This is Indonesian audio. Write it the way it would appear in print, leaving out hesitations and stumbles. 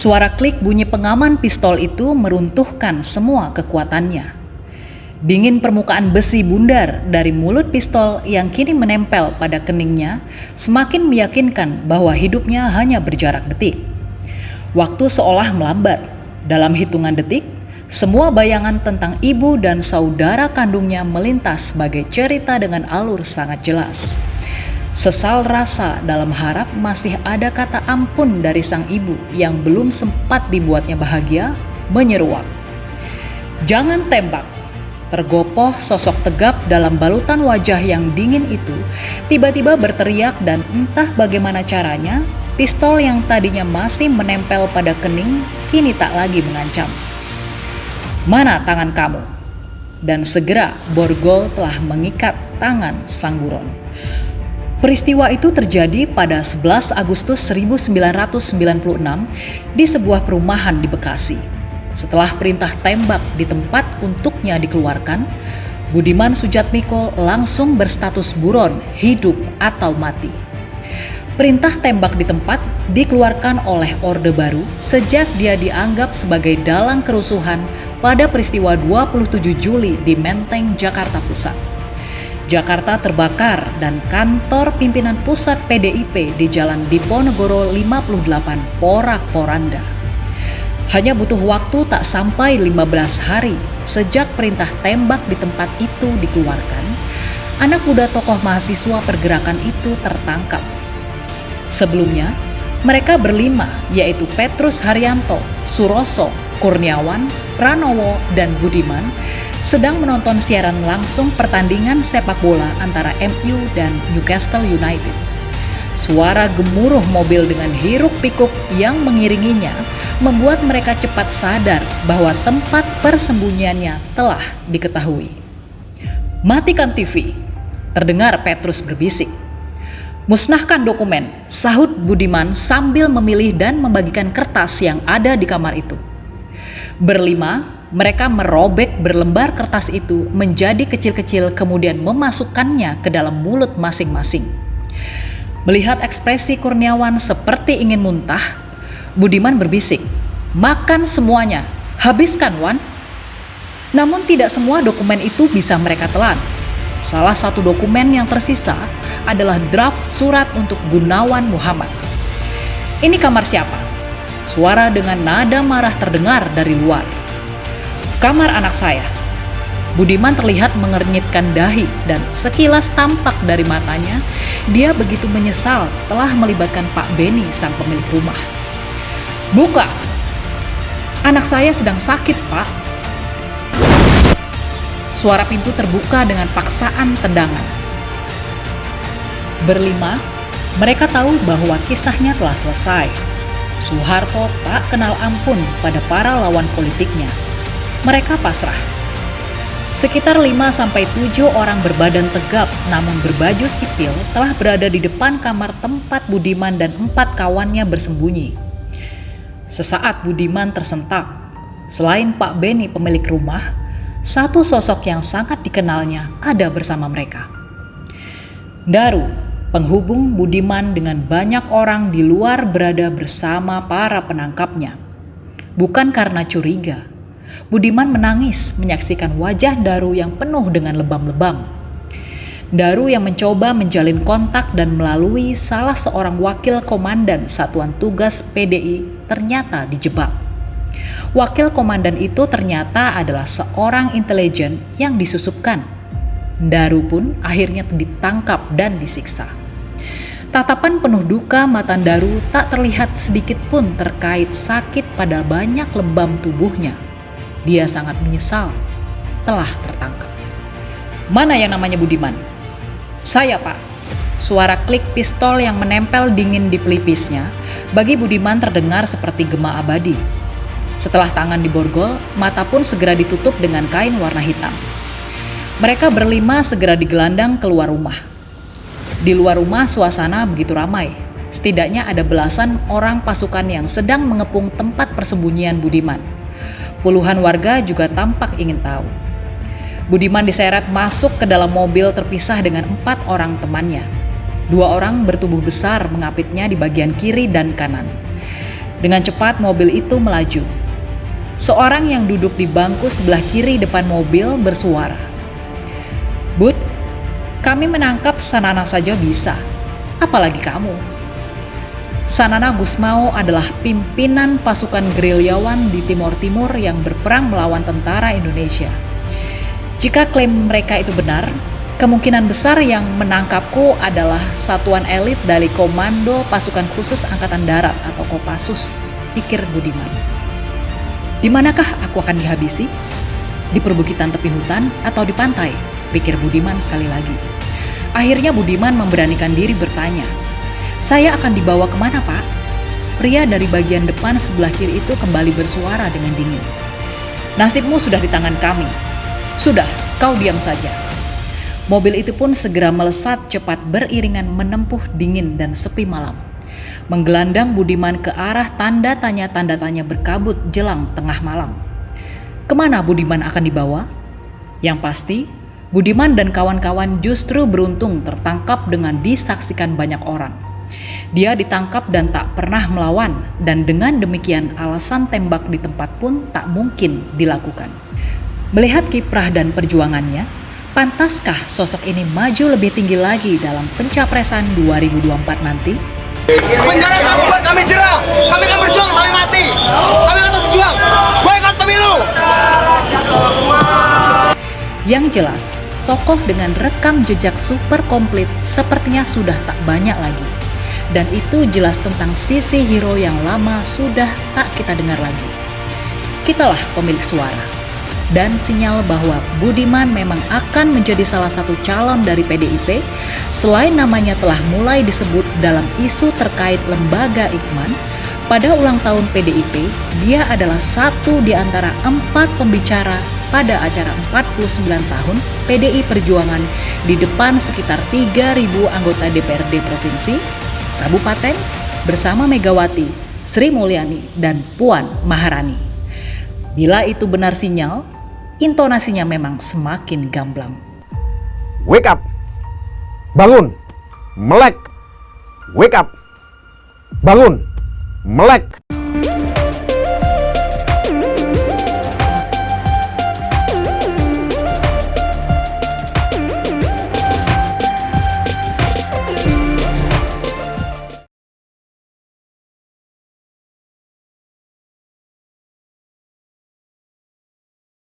Suara klik bunyi pengaman pistol itu meruntuhkan semua kekuatannya. Dingin permukaan besi bundar dari mulut pistol yang kini menempel pada keningnya semakin meyakinkan bahwa hidupnya hanya berjarak detik. Waktu seolah melambat. Dalam hitungan detik, semua bayangan tentang ibu dan saudara kandungnya melintas sebagai cerita dengan alur sangat jelas. Sesal rasa dalam harap masih ada kata ampun dari sang ibu yang belum sempat dibuatnya bahagia, menyeruak. "Jangan tembak!" Tergopoh sosok tegap dalam balutan wajah yang dingin itu tiba-tiba berteriak dan entah bagaimana caranya, pistol yang tadinya masih menempel pada kening kini tak lagi mengancam. "Mana tangan kamu?" Dan segera Borgol telah mengikat tangan sang buron. Peristiwa itu terjadi pada 11 Agustus 1996 di sebuah perumahan di Bekasi. Setelah perintah tembak di tempat untuknya dikeluarkan, Budiman Sujatmiko langsung berstatus buron, hidup atau mati. Perintah tembak di tempat dikeluarkan oleh Orde Baru sejak dia dianggap sebagai dalang kerusuhan pada peristiwa 27 Juli di Menteng, Jakarta Pusat. Jakarta terbakar dan kantor pimpinan pusat PDIP di Jalan Diponegoro 58 porak-poranda. Hanya butuh waktu tak sampai 15 hari sejak perintah tembak di tempat itu dikeluarkan, anak muda tokoh mahasiswa pergerakan itu tertangkap. Sebelumnya, mereka berlima yaitu Petrus Haryanto, Suroso, Kurniawan, Pranowo, dan Budiman sedang menonton siaran langsung pertandingan sepak bola antara MU dan Newcastle United. Suara gemuruh mobil dengan hiruk-pikuk yang mengiringinya membuat mereka cepat sadar bahwa tempat persembunyiannya telah diketahui. "Matikan TV," terdengar Petrus berbisik. "Musnahkan dokumen," sahut Budiman sambil memilih dan membagikan kertas yang ada di kamar itu. Berlima, mereka merobek berlembar kertas itu menjadi kecil-kecil kemudian memasukkannya ke dalam mulut masing-masing. Melihat ekspresi Kurniawan seperti ingin muntah, Budiman berbisik, "Makan semuanya, habiskan Wan." Namun tidak semua dokumen itu bisa mereka telan. Salah satu dokumen yang tersisa adalah draft surat untuk Gunawan Muhammad. "Ini kamar siapa?" Suara dengan nada marah terdengar dari luar. "Kamar anak saya." Budiman terlihat mengernyitkan dahi dan sekilas tampak dari matanya, dia begitu menyesal telah melibatkan Pak Beni sang pemilik rumah. "Buka! Anak saya sedang sakit, Pak." Suara pintu terbuka dengan paksaan tendangan. Berlima, mereka tahu bahwa kisahnya telah selesai. Soeharto tak kenal ampun pada para lawan politiknya. Mereka pasrah. Sekitar 5-7 orang berbadan tegap namun berbaju sipil telah berada di depan kamar tempat Budiman dan 4 kawannya bersembunyi. Sesaat Budiman tersentak. Selain Pak Beni pemilik rumah, satu sosok yang sangat dikenalnya ada bersama mereka. Daru, penghubung Budiman dengan banyak orang di luar berada bersama para penangkapnya. Bukan karena curiga, Budiman menangis menyaksikan wajah Daru yang penuh dengan lebam-lebam. Daru yang mencoba menjalin kontak dan melalui salah seorang wakil komandan Satuan Tugas PDI ternyata dijebak. Wakil komandan itu ternyata adalah seorang intelijen yang disusupkan. Daru pun akhirnya ditangkap dan disiksa. Tatapan penuh duka mata Daru tak terlihat sedikit pun terkait sakit pada banyak lebam tubuhnya. Dia sangat menyesal telah tertangkap. "Mana yang namanya Budiman?" "Saya, Pak." Suara klik pistol yang menempel dingin di pelipisnya bagi Budiman terdengar seperti gema abadi. Setelah tangan diborgol, mata pun segera ditutup dengan kain warna hitam. Mereka berlima segera digelandang keluar rumah. Di luar rumah suasana begitu ramai. Setidaknya ada belasan orang pasukan yang sedang mengepung tempat persembunyian Budiman. Puluhan warga juga tampak ingin tahu. Budiman diseret masuk ke dalam mobil terpisah dengan 4 orang temannya. 2 orang bertubuh besar mengapitnya di bagian kiri dan kanan. Dengan cepat mobil itu melaju. Seorang yang duduk di bangku sebelah kiri depan mobil bersuara, "Bud, kami menangkap Sanana saja bisa, apalagi kamu." Sanana Gusmao adalah pimpinan pasukan gerilyawan di Timor Timur yang berperang melawan tentara Indonesia. Jika klaim mereka itu benar, kemungkinan besar yang menangkapku adalah satuan elit dari Komando Pasukan Khusus Angkatan Darat atau Kopassus, pikir Budiman. Di manakah aku akan dihabisi? Di perbukitan tepi hutan atau di pantai? Pikir Budiman sekali lagi. Akhirnya Budiman memberanikan diri bertanya, "Saya akan dibawa kemana, Pak?" Pria dari bagian depan sebelah kiri itu kembali bersuara dengan dingin, "Nasibmu sudah di tangan kami. Sudah, kau diam saja." Mobil itu pun segera melesat cepat beriringan menempuh dingin dan sepi malam, menggelandang Budiman ke arah tanda tanya berkabut jelang tengah malam. Kemana Budiman akan dibawa? Yang pasti, Budiman dan kawan-kawan justru beruntung tertangkap dengan disaksikan banyak orang. Dia ditangkap dan tak pernah melawan, dan dengan demikian alasan tembak di tempat pun tak mungkin dilakukan. Melihat kiprah dan perjuangannya, pantaskah sosok ini maju lebih tinggi lagi dalam pencapresan 2024 nanti? Penjara tak membuat kami jerah. Kami akan berjuang sampai mati. Kami akan berjuang. Boykot pemilu. Yang jelas, tokoh dengan rekam jejak super komplit sepertinya sudah tak banyak lagi. Dan itu jelas tentang sisi hero yang lama sudah tak kita dengar lagi. Kitalah pemilik suara. Dan sinyal bahwa Budiman memang akan menjadi salah satu calon dari PDIP selain namanya telah mulai disebut dalam isu terkait lembaga Ikman. Pada ulang tahun PDIP, dia adalah satu di antara 4 pembicara pada acara 49 tahun PDI Perjuangan di depan sekitar 3.000 anggota DPRD Provinsi, Kabupaten bersama Megawati, Sri Mulyani, dan Puan Maharani. Bila itu benar sinyal, intonasinya memang semakin gamblang. Wake up, bangun, melek. Wake up, bangun, melek.